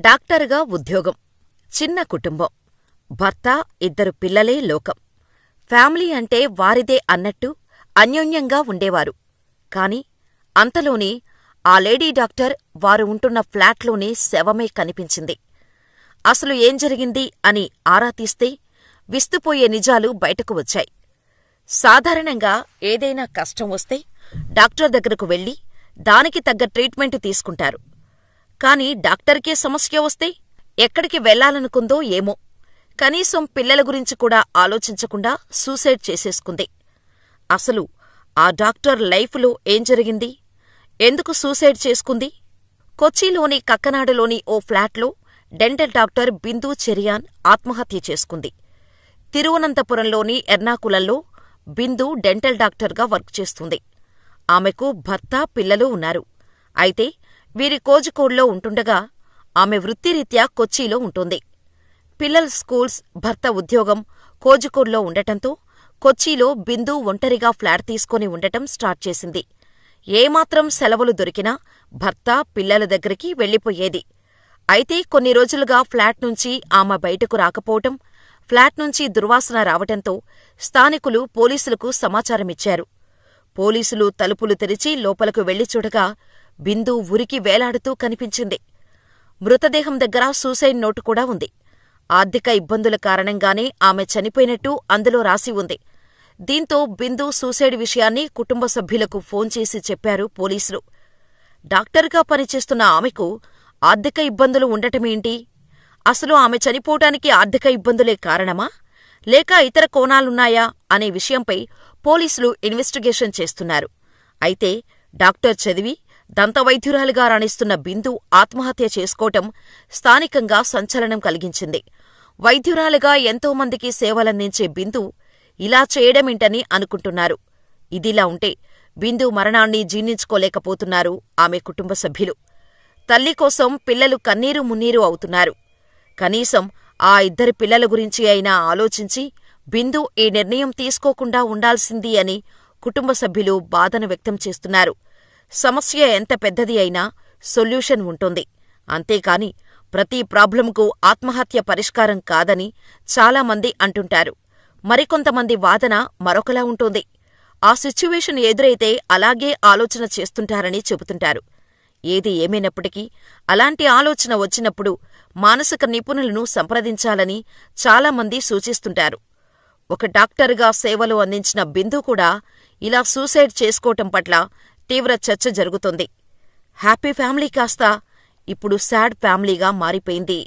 డాక్టరుగా ఉద్యోగం, చిన్న కుటుంబం, భర్త, 2 పిల్లలే లోకం. ఫ్యామిలీ అంటే వారిదే అన్నట్టు అన్యోన్యంగా ఉండేవారు. కాని అంతలోనే ఆ లేడీ డాక్టర్ వారు ఉంటున్న ఫ్లాట్లోనే శవమే కనిపించింది. అసలు ఏం జరిగింది అని ఆరా తీస్తే విస్తుపోయే నిజాలు బయటకు వచ్చాయి. సాధారణంగా ఏదైనా కష్టం వస్తే డాక్టర్ దగ్గరకు వెళ్ళి దానికి తగ్గ ట్రీట్మెంట్ తీసుకుంటారు. కాని డాక్టర్కే సమస్య వస్తే ఎక్కడికి వెళ్లాలనుకుందో ఏమో, కనీసం పిల్లల గురించి కూడా ఆలోచించకుండా సూసైడ్ చేసేసుకుంది. అసలు ఆ డాక్టర్ లైఫ్లో ఏం జరిగింది? ఎందుకు సూసైడ్ చేసుకుంది? కొచ్చిలోని కక్కనాడులోని ఓ ఫ్లాట్లో డెంటల్ డాక్టర్ బిందు చెరియాన్ ఆత్మహత్య చేసుకుంది. తిరువనంతపురంలోని ఎర్నాకులంలో బిందు డెంటల్ డాక్టర్గా వర్క్ చేస్తుంది. ఆమెకు భర్త, పిల్లలు ఉన్నారు. అయితే వీరి కోజికోడ్లో ఉంటుండగా ఆమె వృత్తిరీత్యా కొచ్చిలో ఉంటుంది. పిల్లల స్కూల్స్, భర్త ఉద్యోగం కోజికోడ్లో ఉండటంతో కొచ్చిలో బిందు ఒంటరిగా ఫ్లాట్ తీసుకొని ఉండటం స్టార్ట్ చేసింది. ఏమాత్రం సెలవులు దొరికినా భర్త, పిల్లల దగ్గరికి వెళ్ళిపోయేది. అయితే కొన్ని రోజులుగా ఫ్లాట్ నుంచి ఆమె బయటకు రాకపోవటం, ఫ్లాట్ నుంచి దుర్వాసన రావటంతో స్థానికులు పోలీసులకు సమాచారమిచ్చారు. పోలీసులు తలుపులు తెరిచి లోపలకు వెళ్లి చూడగా బిందు ఉరికి వేలాడుతూ కనిపించింది. మృతదేహం దగ్గర సూసైడ్ నోటు కూడా ఉంది. ఆర్థిక ఇబ్బందుల కారణంగానే ఆమె చనిపోయినట్టు అందులో రాసి ఉంది. దీంతో బిందు సూసైడ్ విషయాన్ని కుటుంబ సభ్యులకు ఫోన్ చేసి చెప్పారు పోలీసులు. డాక్టర్గా పనిచేస్తున్న ఆమెకు ఆర్థిక ఇబ్బందులు ఉండటమేంటి? అసలు ఆమె చనిపోవటానికి ఆర్థిక ఇబ్బందులే కారణమా, లేక ఇతర కోణాలున్నాయా అనే విషయంపై పోలీసులు ఇన్వెస్టిగేషన్ చేస్తున్నారు. అయితే డాక్టర్ చదివి దంతవైద్యురాలిగా రాణిస్తున్న బిందు ఆత్మహత్య చేసుకోవటం స్థానికంగా సంచలనం కలిగించింది. వైద్యురాలిగా ఎంతోమందికి సేవలందించే బిందు ఇలా చేయడమేంటని అనుకుంటున్నారు. ఇదిలా ఉంటే బిందు మరణాన్ని జీర్ణించుకోలేకపోతున్నారు ఆమె కుటుంబ సభ్యులు. తల్లి కోసం పిల్లలు కన్నీరు మున్నీరు అవుతున్నారు. కనీసం ఆ 2 పిల్లల గురించి అయినా ఆలోచించి బిందు ఈ నిర్ణయం తీసుకోకుండా ఉండాల్సింది అని కుటుంబ సభ్యులు బాధను వ్యక్తం చేస్తున్నారు. సమస్య ఎంత పెద్దది అయినా సొల్యూషన్ ఉంటుంది. అంతేకాని ప్రతి ప్రాబ్లంకు ఆత్మహత్య పరిష్కారం కాదని చాలామంది అంటుంటారు. మరికొంతమంది వాదన మరొకలా ఉంటుంది. ఆ సిచ్యువేషన్ ఎదురైతే అలాగే ఆలోచన చేస్తుంటారని చెబుతుంటారు. ఏది ఏమైనప్పటికీ అలాంటి ఆలోచన వచ్చినప్పుడు మానసిక నిపుణులను సంప్రదించాలని చాలామంది సూచిస్తుంటారు. ఒక డాక్టరుగా సేవలు అందించిన బిందు కూడా ఇలా సూసైడ్ చేసుకోవటం పట్ల తీవ్ర చర్చ జరుగుతోంది. హ్యాపీ ఫ్యామిలీ కాస్త ఇప్పుడు సాడ్ ఫ్యామిలీగా మారిపోయింది.